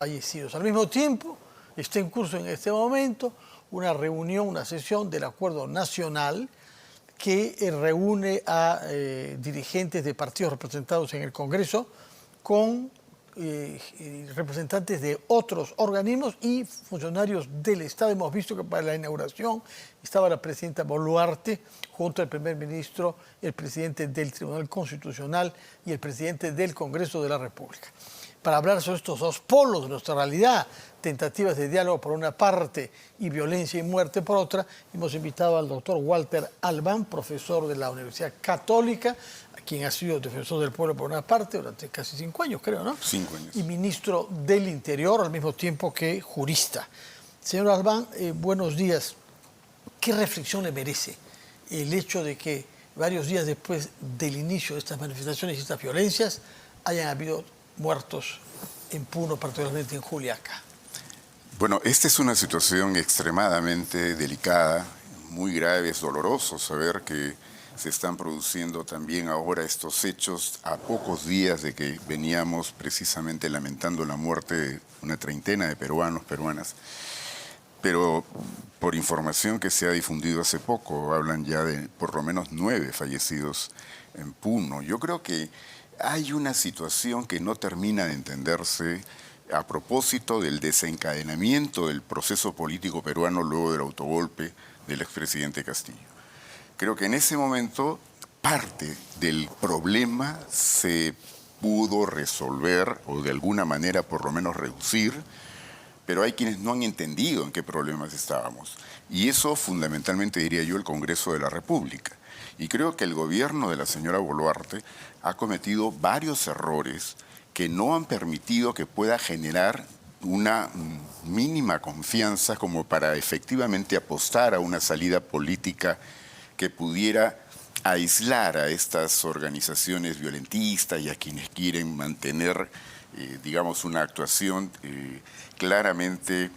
fallecidos. Al mismo tiempo, está en curso en este momento una reunión, una sesión del Acuerdo Nacional que reúne a dirigentes de partidos representados en el Congreso con representantes de otros organismos y funcionarios del Estado. Hemos visto que para la inauguración estaba la presidenta Boluarte junto al primer ministro, el presidente del Tribunal Constitucional y el presidente del Congreso de la República. Para hablar sobre estos dos polos de nuestra realidad, tentativas de diálogo por una parte y violencia y muerte por otra, hemos invitado al doctor Walter Albán, profesor de la Universidad Católica, quien ha sido defensor del pueblo por una parte durante casi 5 años, creo, ¿no? 5 años. Y ministro del Interior al mismo tiempo que jurista. Señor Albán, buenos días. ¿Qué reflexión le merece el hecho de que varios días después del inicio de estas manifestaciones y estas violencias hayan habido muertos en Puno, particularmente en Juliaca? Bueno, esta es una situación extremadamente delicada, muy grave, es doloroso saber que se están produciendo también ahora estos hechos a pocos días de que veníamos precisamente lamentando la muerte de una treintena de peruanos, peruanas. Pero por información que se ha difundido hace poco, hablan ya de por lo menos 9 fallecidos en Puno. Yo creo que hay una situación que no termina de entenderse a propósito del desencadenamiento del proceso político peruano luego del autogolpe del expresidente Castillo. Creo que en ese momento parte del problema se pudo resolver o de alguna manera por lo menos reducir, pero hay quienes no han entendido en qué problemas estábamos. Y eso fundamentalmente diría yo el Congreso de la República. Y creo que el gobierno de la señora Boluarte ha cometido varios errores que no han permitido que pueda generar una mínima confianza como para efectivamente apostar a una salida política que pudiera aislar a estas organizaciones violentistas y a quienes quieren mantener, digamos, una actuación claramente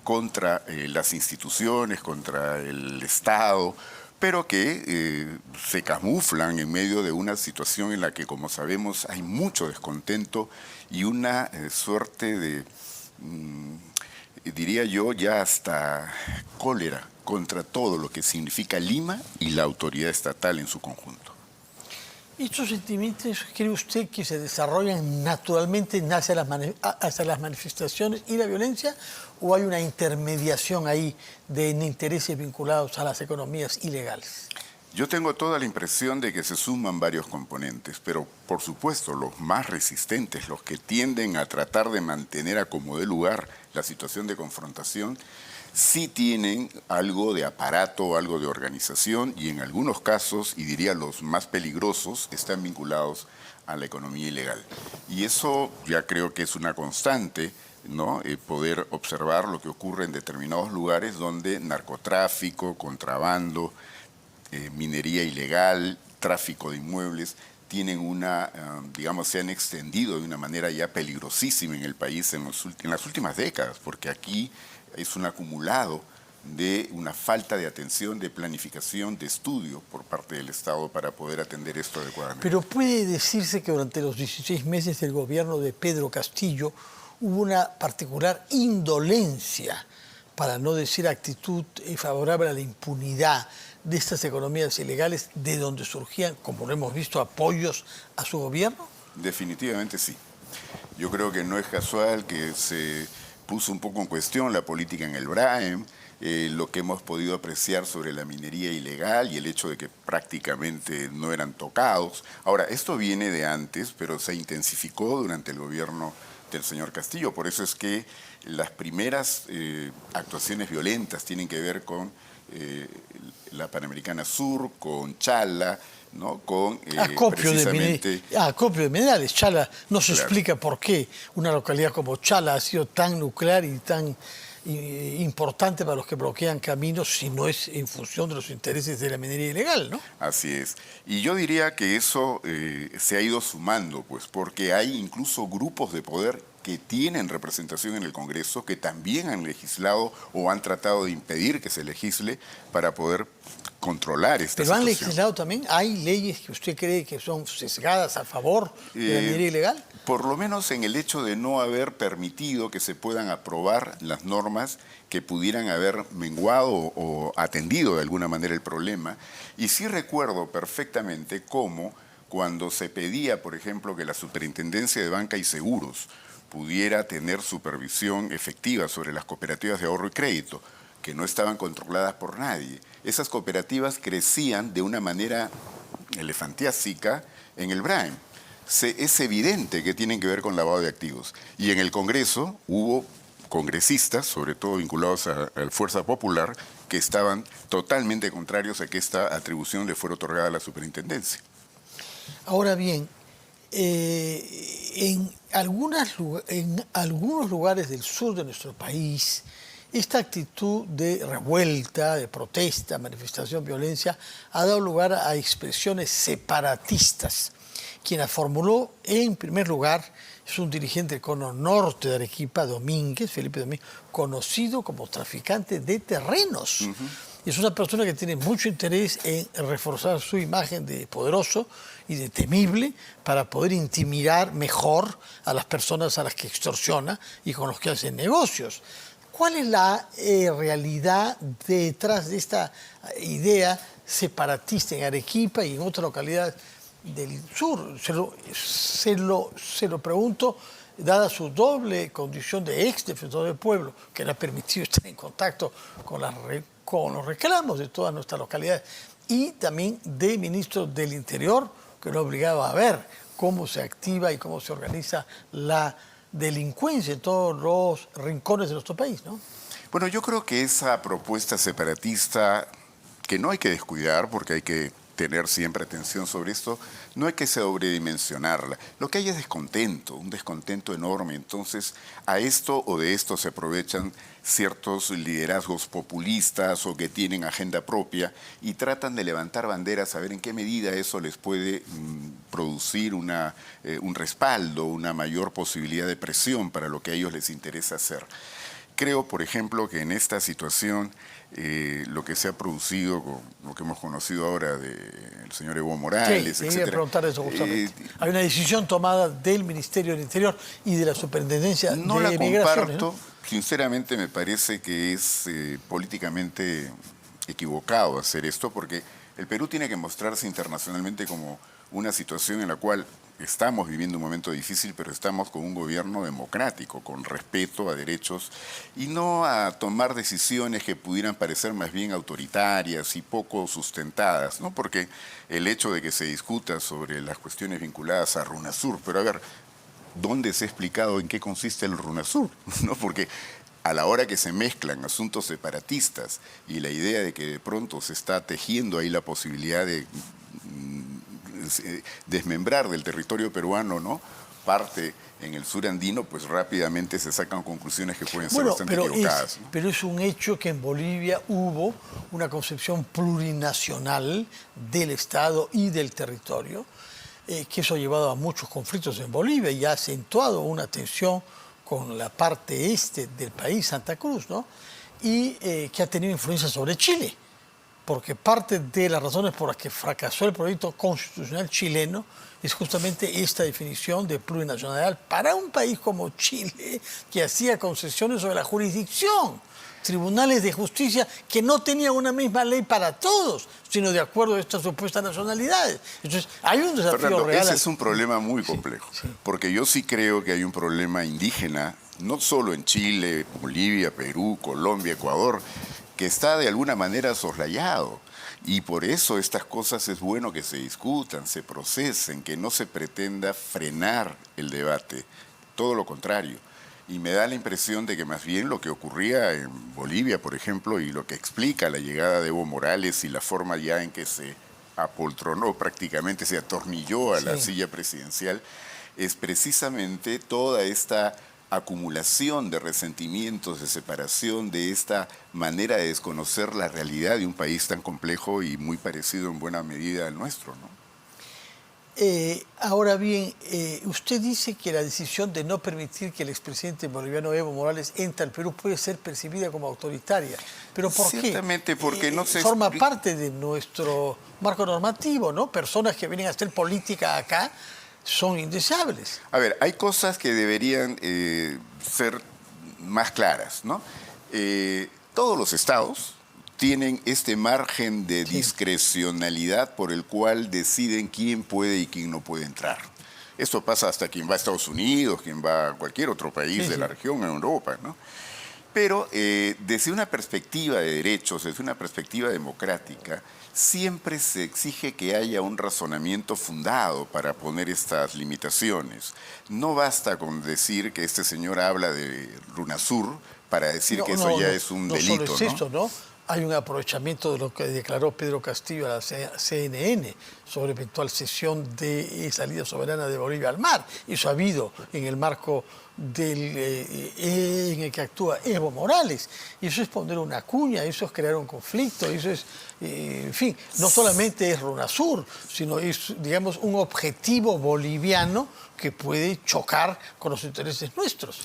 contra las instituciones, contra el Estado, pero que se camuflan en medio de una situación en la que, como sabemos, hay mucho descontento y una suerte de, diría yo, ya hasta cólera contra todo lo que significa Lima y la autoridad estatal en su conjunto. ¿Estos sentimientos cree usted que se desarrollan naturalmente hacia las manifestaciones y la violencia, o hay una intermediación ahí de intereses vinculados a las economías ilegales? Yo tengo toda la impresión de que se suman varios componentes, pero por supuesto los más resistentes, los que tienden a tratar de mantener a como dé lugar la situación de confrontación, sí tienen algo de aparato, algo de organización, y en algunos casos, y diría los más peligrosos, están vinculados a la economía ilegal. Y eso ya creo que es una constante, ¿no? Poder observar lo que ocurre en determinados lugares donde narcotráfico, contrabando, minería ilegal, tráfico de inmuebles, tienen una, digamos, se han extendido de una manera ya peligrosísima en el país en las últimas décadas, porque aquí es un acumulado de una falta de atención, de planificación, de estudio por parte del Estado para poder atender esto adecuadamente. Pero puede decirse que durante los 16 meses del gobierno de Pedro Castillo hubo una particular indolencia, para no decir actitud favorable a la impunidad de estas economías ilegales, de donde surgían, como lo hemos visto, apoyos a su gobierno. Definitivamente sí. Yo creo que no es casual que se puso un poco en cuestión la política en el Braem, lo que hemos podido apreciar sobre la minería ilegal y el hecho de que prácticamente no eran tocados. Ahora, esto viene de antes, pero se intensificó durante el gobierno del señor Castillo. Por eso es que las primeras actuaciones violentas tienen que ver con la Panamericana Sur, con Chala, ¿no? Con acopio de minerales. Chala no se explica por qué una localidad como Chala ha sido tan nuclear y tan importante para los que bloquean caminos, si no es en función de los intereses de la minería ilegal, ¿no? Así es. Y yo diría que eso se ha ido sumando, pues, porque hay incluso grupos de poder que tienen representación en el Congreso, que también han legislado o han tratado de impedir que se legisle para poder controlar esta ¿Pero han situación. legislado también? ¿Hay leyes que usted cree que son sesgadas a favor de la minería ilegal? Por lo menos en el hecho de no haber permitido que se puedan aprobar las normas que pudieran haber menguado o atendido de alguna manera el problema. Y sí recuerdo perfectamente cómo cuando se pedía, por ejemplo, que la Superintendencia de Banca y Seguros pudiera tener supervisión efectiva sobre las cooperativas de ahorro y crédito, que no estaban controladas por nadie, esas cooperativas crecían de una manera elefantiásica en el Brain. Es evidente que tienen que ver con lavado de activos. Y en el Congreso hubo congresistas, sobre todo vinculados a la Fuerza Popular, que estaban totalmente contrarios a que esta atribución le fuera otorgada a la superintendencia. Ahora bien, en algunos lugares del sur de nuestro país, esta actitud de revuelta, de protesta, manifestación, violencia, ha dado lugar a expresiones separatistas. Quien la formuló en primer lugar es un dirigente del cono norte de Arequipa, Domínguez, Felipe Domínguez, conocido como traficante de terrenos. Es una persona que tiene mucho interés en reforzar su imagen de poderoso y de temible para poder intimidar mejor a las personas a las que extorsiona y con los que hacen negocios. ¿Cuál es la realidad detrás de esta idea separatista en Arequipa y en otras localidades del sur? Se lo pregunto, dada su doble condición de ex defensor del pueblo, que le ha permitido estar en contacto con los reclamos de todas nuestras localidades, y también de ministro del Interior, que lo obligaba a ver cómo se activa y cómo se organiza la delincuencia en todos los rincones de nuestro país, ¿no? Bueno, yo creo que esa propuesta separatista, que no hay que descuidar porque hay que tener siempre atención sobre esto, no hay que sobredimensionarla. Lo que hay es descontento, un descontento enorme. Entonces, a esto o de esto se aprovechan ciertos liderazgos populistas o que tienen agenda propia y tratan de levantar banderas a ver en qué medida eso les puede producir un respaldo, una mayor posibilidad de presión para lo que a ellos les interesa hacer. Creo, por ejemplo, que en esta situación lo que se ha producido, con lo que hemos conocido ahora del señor Evo Morales, sí, etcétera. Preguntar eso justamente. Hay una decisión tomada del Ministerio del Interior y de la Superintendencia de Migraciones. No la comparto. Sinceramente me parece que es políticamente equivocado hacer esto porque el Perú tiene que mostrarse internacionalmente como una situación en la cual estamos viviendo un momento difícil, pero estamos con un gobierno democrático, con respeto a derechos y no a tomar decisiones que pudieran parecer más bien autoritarias y poco sustentadas, ¿no? Porque el hecho de que se discuta sobre las cuestiones vinculadas a RUNASUR, pero a ver, ¿dónde se ha explicado en qué consiste el RUNASUR? ¿No? Porque a la hora que se mezclan asuntos separatistas y la idea de que de pronto se está tejiendo ahí la posibilidad de desmembrar del territorio peruano, ¿no?, parte en el sur andino, pues rápidamente se sacan conclusiones que pueden ser bastante equivocadas, ¿no? Pero es un hecho que en Bolivia hubo una concepción plurinacional del Estado y del territorio, que eso ha llevado a muchos conflictos en Bolivia y ha acentuado una tensión con la parte este del país, Santa Cruz, ¿no? Y que ha tenido influencia sobre Chile, porque parte de las razones por las que fracasó el proyecto constitucional chileno es justamente esta definición de plurinacionalidad para un país como Chile, que hacía concesiones sobre la jurisdicción, tribunales de justicia que no tenían una misma ley para todos, sino de acuerdo a estas supuestas nacionalidades. Entonces, hay un desafío Fernando, real. Ese es un problema muy complejo, porque yo sí creo que hay un problema indígena, no solo en Chile, Bolivia, Perú, Colombia, Ecuador, que está de alguna manera soslayado. Y por eso estas cosas es bueno que se discutan, se procesen, que no se pretenda frenar el debate, todo lo contrario. Y me da la impresión de que más bien lo que ocurría en Bolivia, por ejemplo, y lo que explica la llegada de Evo Morales y la forma ya en que se apoltronó, prácticamente se atornilló a la silla presidencial, es precisamente toda esta acumulación de resentimientos, de separación, de esta manera de desconocer la realidad de un país tan complejo y muy parecido en buena medida al nuestro, ¿no? Ahora bien, usted dice que la decisión de no permitir que el expresidente boliviano Evo Morales entre al Perú puede ser percibida como autoritaria. ¿Pero por qué? Ciertamente porque no se forma parte de nuestro marco normativo, ¿no? Personas que vienen a hacer política acá son indeseables. A ver, hay cosas que deberían ser más claras, ¿no? Todos los estados tienen este margen de discrecionalidad por el cual deciden quién puede y quién no puede entrar. Esto pasa hasta quien va a Estados Unidos, quien va a cualquier otro país de la región, en Europa, ¿no? Pero desde una perspectiva de derechos, desde una perspectiva democrática, siempre se exige que haya un razonamiento fundado para poner estas limitaciones. No basta con decir que este señor habla de Runasur para decir que eso ya es un delito, no solo es esto, ¿no? Hay un aprovechamiento de lo que declaró Pedro Castillo a la CNN sobre eventual cesión de salida soberana de Bolivia al mar. Eso ha habido en el marco en el que actúa Evo Morales. Y eso es poner una cuña, eso es crear un conflicto, eso es, en fin, no solamente es Runasur, sino es, digamos, un objetivo boliviano que puede chocar con los intereses nuestros.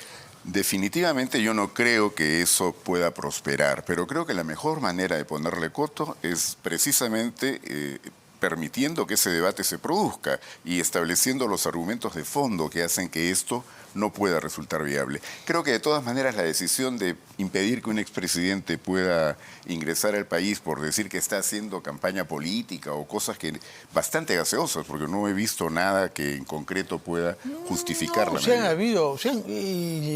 Definitivamente yo no creo que eso pueda prosperar, pero creo que la mejor manera de ponerle coto es precisamente permitiendo que ese debate se produzca y estableciendo los argumentos de fondo que hacen que esto no pueda resultar viable. Creo que de todas maneras la decisión de impedir que un expresidente pueda ingresar al país por decir que está haciendo campaña política o cosas que bastante gaseosas, porque no he visto nada que en concreto pueda justificar la medida.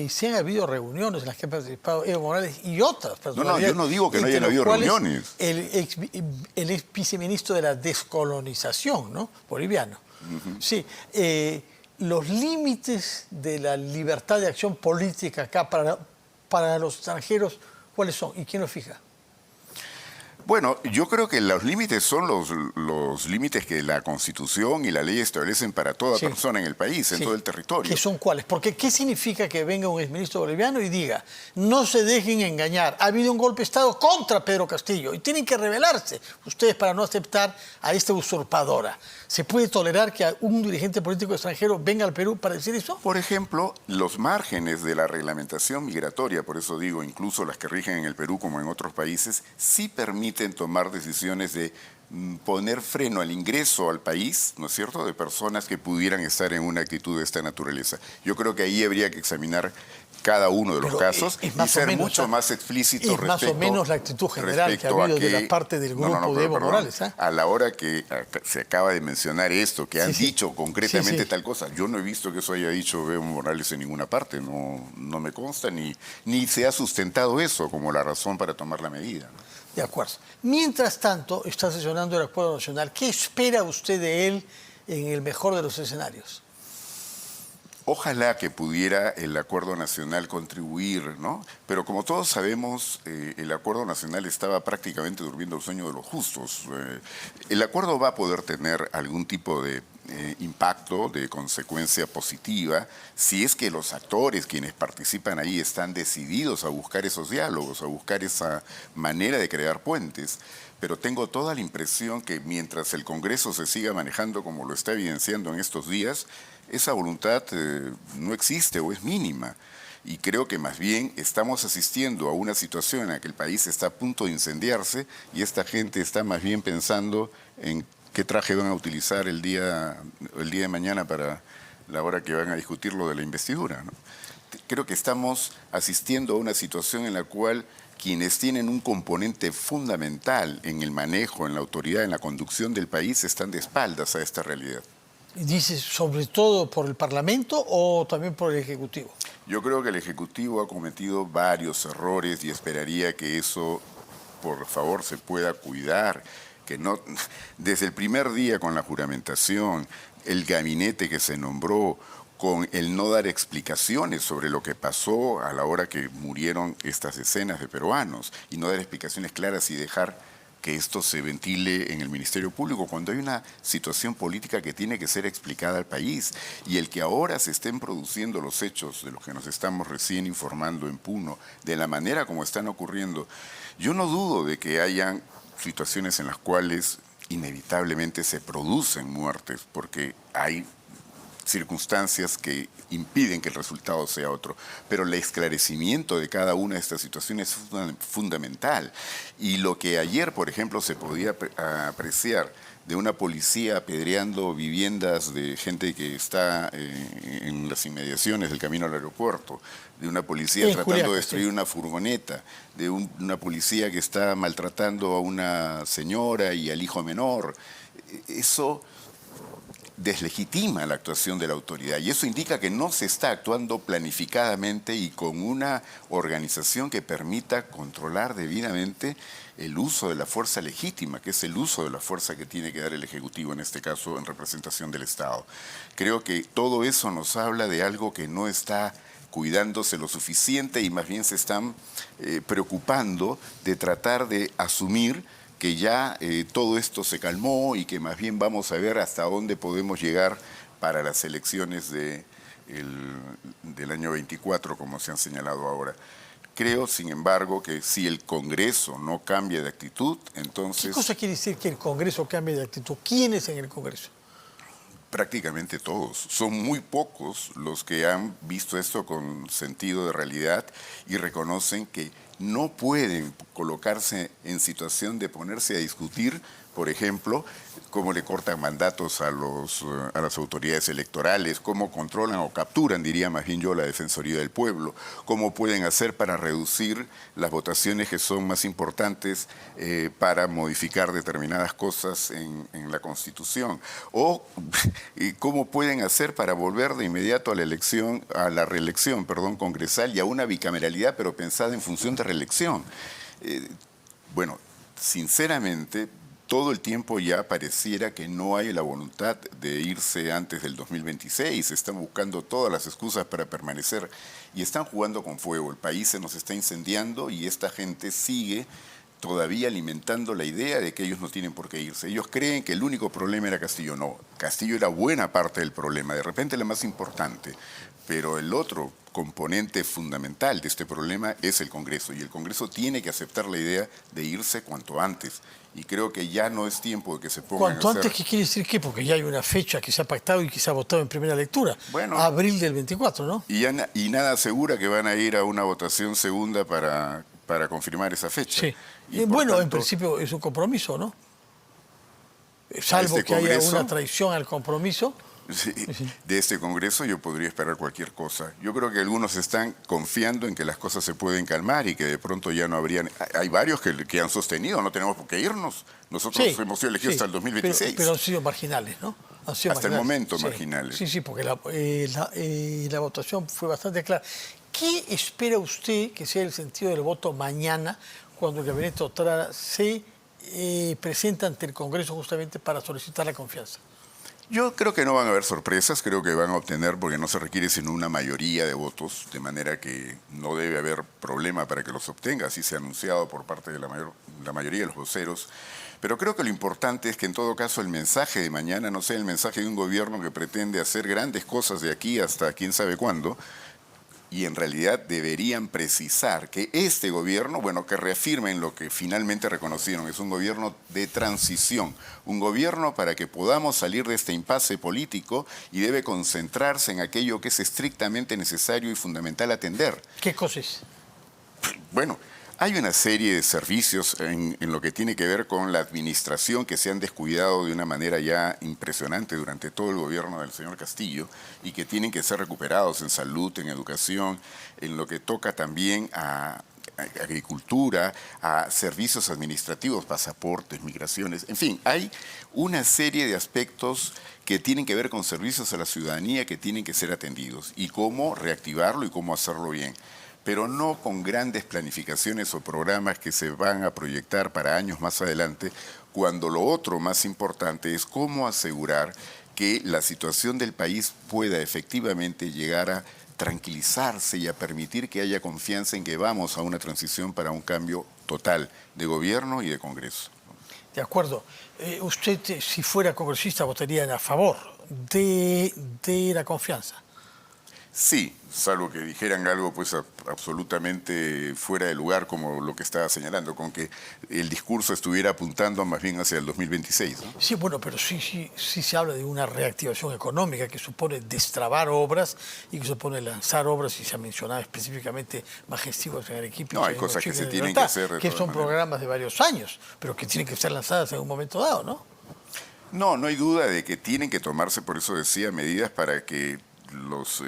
Se han habido reuniones en las que ha participado Evo Morales y otras personalidades. No, yo no digo que no hayan habido reuniones. El ex viceministro de la descolonización, ¿no? Boliviano. Sí. Los límites de la libertad de acción política acá para los extranjeros, ¿cuáles son? ¿Y quién los fija? Bueno, yo creo que los límites son los límites que la Constitución y la ley establecen para toda persona en el país, en todo el territorio. ¿Qué son cuáles? Porque ¿qué significa que venga un exministro boliviano y diga, no se dejen engañar, ha habido un golpe de Estado contra Pedro Castillo y tienen que rebelarse ustedes para no aceptar a esta usurpadora? ¿Se puede tolerar que un dirigente político extranjero venga al Perú para decir eso? Por ejemplo, los márgenes de la reglamentación migratoria, por eso digo, incluso las que rigen en el Perú como en otros países, sí permiten tomar decisiones de poner freno al ingreso al país, ¿no es cierto?, de personas que pudieran estar en una actitud de esta naturaleza. Yo creo que ahí habría que examinar cada uno de los casos y ser mucho más explícito respecto... Es más o menos la actitud general que ha habido de la parte del grupo de Evo Morales. A la hora que se acaba de mencionar esto, que han dicho concretamente tal cosa, yo no he visto que eso haya dicho Evo Morales en ninguna parte, no me consta, ni se ha sustentado eso como la razón para tomar la medida, ¿no? De acuerdo. Mientras tanto, está sesionando el Acuerdo Nacional. ¿Qué espera usted de él en el mejor de los escenarios? Ojalá que pudiera el Acuerdo Nacional contribuir, ¿no? Pero como todos sabemos, el Acuerdo Nacional estaba prácticamente durmiendo el sueño de los justos. El acuerdo va a poder tener algún tipo de impacto, de consecuencia positiva, si es que los actores, quienes participan ahí, están decididos a buscar esos diálogos, a buscar esa manera de crear puentes. Pero tengo toda la impresión que mientras el Congreso se siga manejando como lo está evidenciando en estos días, esa voluntad no existe o es mínima. Y creo que más bien estamos asistiendo a una situación en la que el país está a punto de incendiarse y esta gente está más bien pensando en qué traje van a utilizar el día de mañana para la hora que van a discutir lo de la investidura, ¿no? Creo que estamos asistiendo a una situación en la cual quienes tienen un componente fundamental en el manejo, en la autoridad, en la conducción del país, están de espaldas a esta realidad. ¿Dices sobre todo por el Parlamento o también por el Ejecutivo? Yo creo que el Ejecutivo ha cometido varios errores y esperaría que eso, por favor, se pueda cuidar. Que no, desde el primer día con la juramentación, el gabinete que se nombró, con el no dar explicaciones sobre lo que pasó a la hora que murieron estas decenas de peruanos y no dar explicaciones claras y dejar que esto se ventile en el Ministerio Público cuando hay una situación política que tiene que ser explicada al país. Y el que ahora se estén produciendo los hechos de los que nos estamos recién informando en Puno, de la manera como están ocurriendo, yo no dudo de que hayan situaciones en las cuales inevitablemente se producen muertes porque hay circunstancias que impiden que el resultado sea otro, pero el esclarecimiento de cada una de estas situaciones es fundamental. Y lo que ayer, por ejemplo, se podía apreciar de una policía apedreando viviendas de gente que está en las inmediaciones del camino al aeropuerto, de una policía tratando de destruir una furgoneta, de una policía que está maltratando a una señora y al hijo menor, eso deslegitima la actuación de la autoridad y eso indica que no se está actuando planificadamente y con una organización que permita controlar debidamente el uso de la fuerza legítima, que es el uso de la fuerza que tiene que dar el Ejecutivo, en este caso en representación del Estado. Creo que todo eso nos habla de algo que no está cuidándose lo suficiente y más bien se están preocupando de tratar de asumir que ya todo esto se calmó y que más bien vamos a ver hasta dónde podemos llegar para las elecciones del año 24, como se han señalado ahora. Creo, sin embargo, que si el Congreso no cambia de actitud, entonces... ¿Qué cosa quiere decir que el Congreso cambie de actitud? ¿Quiénes en el Congreso? Prácticamente todos. Son muy pocos los que han visto esto con sentido de realidad y reconocen que no pueden colocarse en situación de ponerse a discutir, por ejemplo, cómo le cortan mandatos a las autoridades electorales, cómo controlan o capturan, diría más bien yo, la Defensoría del Pueblo, cómo pueden hacer para reducir las votaciones que son más importantes para modificar determinadas cosas en la Constitución, o cómo pueden hacer para volver de inmediato a la reelección, congresal y a una bicameralidad, pero pensada en función de reelección. Bueno, sinceramente, todo el tiempo ya pareciera que no hay la voluntad de irse antes del 2026. Están buscando todas las excusas para permanecer y están jugando con fuego. El país se nos está incendiando y esta gente sigue todavía alimentando la idea de que ellos no tienen por qué irse. Ellos creen que el único problema era Castillo. No, Castillo era buena parte del problema, de repente la más importante. Pero el otro componente fundamental de este problema es el Congreso, y el Congreso tiene que aceptar la idea de irse cuanto antes. Y creo que ya no es tiempo de que se pongan ¿Cuanto a hacer... antes qué quiere decir qué? Porque ya hay una fecha que se ha pactado y que se ha votado en primera lectura. Bueno, abril del 24, ¿no? Y nada asegura que van a ir a una votación segunda para confirmar esa fecha. Sí. Y bueno, tanto, en principio es un compromiso, ¿no? Salvo que haya una traición al compromiso. Sí, de este Congreso yo podría esperar cualquier cosa. Yo creo que algunos están confiando en que las cosas se pueden calmar y que de pronto ya no habrían... Hay varios que han sostenido, no tenemos por qué irnos. Nosotros hemos sido elegidos hasta el 2026. Pero han sido marginales, ¿no? Han sido hasta marginales. el momento sí, marginales. Sí, porque la votación fue bastante clara. ¿Qué espera usted que sea el sentido del voto mañana cuando el gabinete Otrara se presenta ante el Congreso justamente para solicitar la confianza? Yo creo que no van a haber sorpresas, creo que van a obtener, porque no se requiere sino una mayoría de votos, de manera que no debe haber problema para que los obtenga, así se ha anunciado por parte de la mayoría de los voceros. Pero creo que lo importante es que en todo caso el mensaje de mañana no sea el mensaje de un gobierno que pretende hacer grandes cosas de aquí hasta quién sabe cuándo, y en realidad deberían precisar que este gobierno, bueno, que reafirmen lo que finalmente reconocieron, es un gobierno de transición, un gobierno para que podamos salir de este impasse político y debe concentrarse en aquello que es estrictamente necesario y fundamental atender. ¿Qué cosa es? Bueno, hay una serie de servicios en lo que tiene que ver con la administración que se han descuidado de una manera ya impresionante durante todo el gobierno del señor Castillo y que tienen que ser recuperados en salud, en educación, en lo que toca también a agricultura, a servicios administrativos, pasaportes, migraciones, en fin, hay una serie de aspectos que tienen que ver con servicios a la ciudadanía que tienen que ser atendidos y cómo reactivarlo y cómo hacerlo bien, pero no con grandes planificaciones o programas que se van a proyectar para años más adelante, cuando lo otro más importante es cómo asegurar que la situación del país pueda efectivamente llegar a tranquilizarse y a permitir que haya confianza en que vamos a una transición para un cambio total de gobierno y de Congreso. De acuerdo. Usted, si fuera congresista, votaría a favor de la confianza. Sí, salvo que dijeran algo pues absolutamente fuera de lugar, como lo que estaba señalando, con que el discurso estuviera apuntando más bien hacia el 2026, ¿no? Sí, bueno, pero sí se habla de una reactivación económica que supone destrabar obras y que supone lanzar obras, y se ha mencionado específicamente Majesticos en Arequipa. No, hay cosas que se tienen que hacer de que todas son maneras. programas de varios años, pero que tienen que ser lanzadas en un momento dado, ¿no? No, no hay duda de que tienen que tomarse, por eso decía, medidas para que los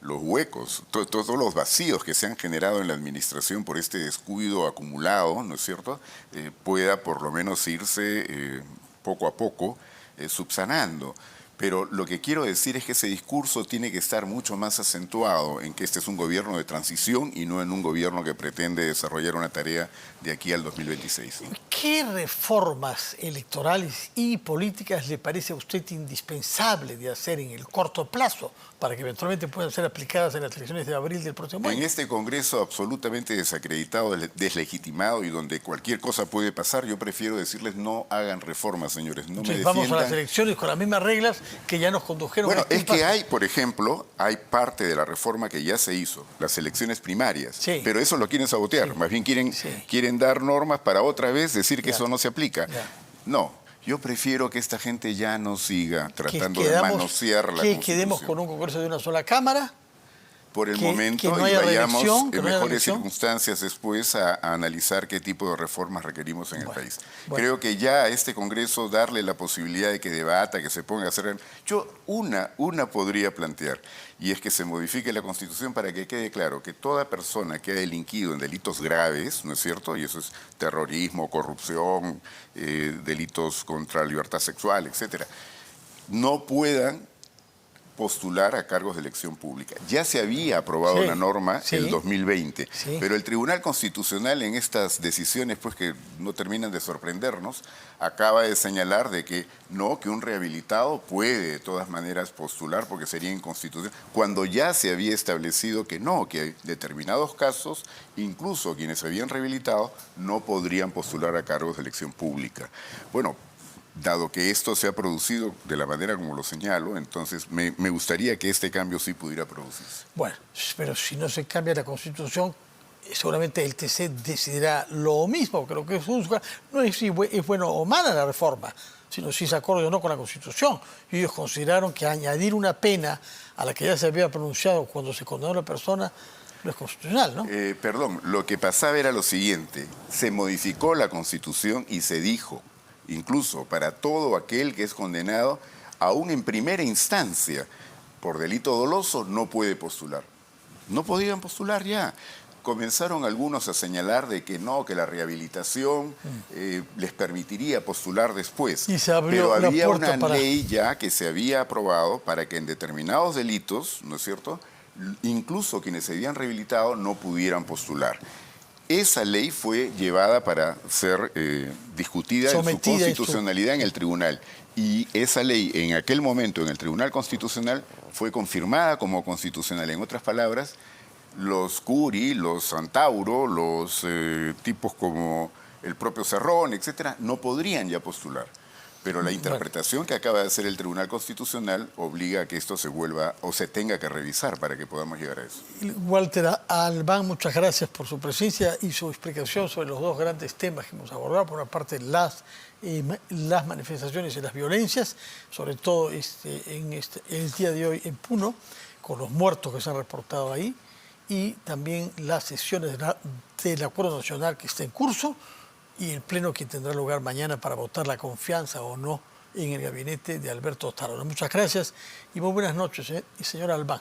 huecos, todos los vacíos que se han generado en la administración por este descuido acumulado, ¿no es cierto?, pueda por lo menos irse poco a poco subsanando. Pero lo que quiero decir es que ese discurso tiene que estar mucho más acentuado en que este es un gobierno de transición y no en un gobierno que pretende desarrollar una tarea de aquí al 2026. ¿Qué reformas electorales y políticas le parece a usted indispensable de hacer en el corto plazo para que eventualmente puedan ser aplicadas en las elecciones de abril del próximo año? En este Congreso absolutamente desacreditado, deslegitimado y donde cualquier cosa puede pasar, yo prefiero decirles no hagan reformas, señores. No Entonces, me vamos defiendan. a las elecciones con las mismas reglas que ya nos condujeron Bueno, a este es que impasse. hay, por ejemplo, hay parte de la reforma que ya se hizo, las elecciones primarias, Sí. pero eso lo quieren sabotear, Sí. más bien Sí. quieren dar normas para otra vez decir que Ya. eso no se aplica. Ya. No, yo prefiero que esta gente ya no siga tratando de quedamos- manosear la que Constitución. quedemos con un Congreso de una sola Cámara. Por el que momento no y haya vayamos reelección, que en no haya mejores reelección. circunstancias después a analizar qué tipo de reformas requerimos en el país. bueno. Creo que ya a este Congreso darle la posibilidad de que debata, que se ponga a hacer... Yo una podría plantear, y es que se modifique la Constitución para que quede claro que toda persona que ha delinquido en delitos graves, ¿no es cierto? Y eso es terrorismo, corrupción, delitos contra la libertad sexual, etcétera, no puedan postular a cargos de elección pública. Ya se había aprobado Sí, la norma sí. el 2020, Sí. pero el Tribunal Constitucional en estas decisiones, pues que no terminan de sorprendernos, acaba de señalar de que no, que un rehabilitado puede de todas maneras postular porque sería inconstitucional, cuando ya se había establecido que no, que en determinados casos, incluso quienes se habían rehabilitado, no podrían postular a cargos de elección pública. Bueno, dado que esto se ha producido de la manera como lo señalo, entonces me gustaría que este cambio sí pudiera producirse. Bueno, pero si no se cambia la Constitución, seguramente el TC decidirá lo mismo. Creo que juzga, no es si es bueno o mala la reforma, sino si se acorde o no con la Constitución. Y ellos consideraron que añadir una pena a la que ya se había pronunciado cuando se condenó a la persona no es constitucional, ¿no? Perdón, lo que pasaba era lo siguiente, se modificó la Constitución y se dijo, incluso para todo aquel que es condenado, aún en primera instancia, por delito doloso, no puede postular. No podían postular ya. Comenzaron algunos a señalar de que no, que la rehabilitación les permitiría postular después. Y se abrió Pero la había puerta una para... ley ya que se había aprobado para que en determinados delitos, ¿no es cierto?, incluso quienes se habían rehabilitado no pudieran postular. Esa ley fue llevada para ser discutida en su constitucionalidad en el tribunal. Y esa ley en aquel momento en el Tribunal Constitucional fue confirmada como constitucional. En otras palabras, los Curi, los Santauro, los tipos como el propio Cerrón, etcétera, no podrían ya postular. Pero la interpretación que acaba de hacer el Tribunal Constitucional obliga a que esto se vuelva o se tenga que revisar para que podamos llegar a eso. Walter Albán, muchas gracias por su presencia y su explicación sobre los dos grandes temas que hemos abordado. Por una parte, las manifestaciones y las violencias, sobre todo en el día de hoy en Puno, con los muertos que se han reportado ahí, y también las sesiones del Acuerdo Nacional que está en curso, y el pleno que tendrá lugar mañana para votar la confianza o no en el gabinete de Alberto Otárola. Muchas gracias y muy buenas noches, señor Albán.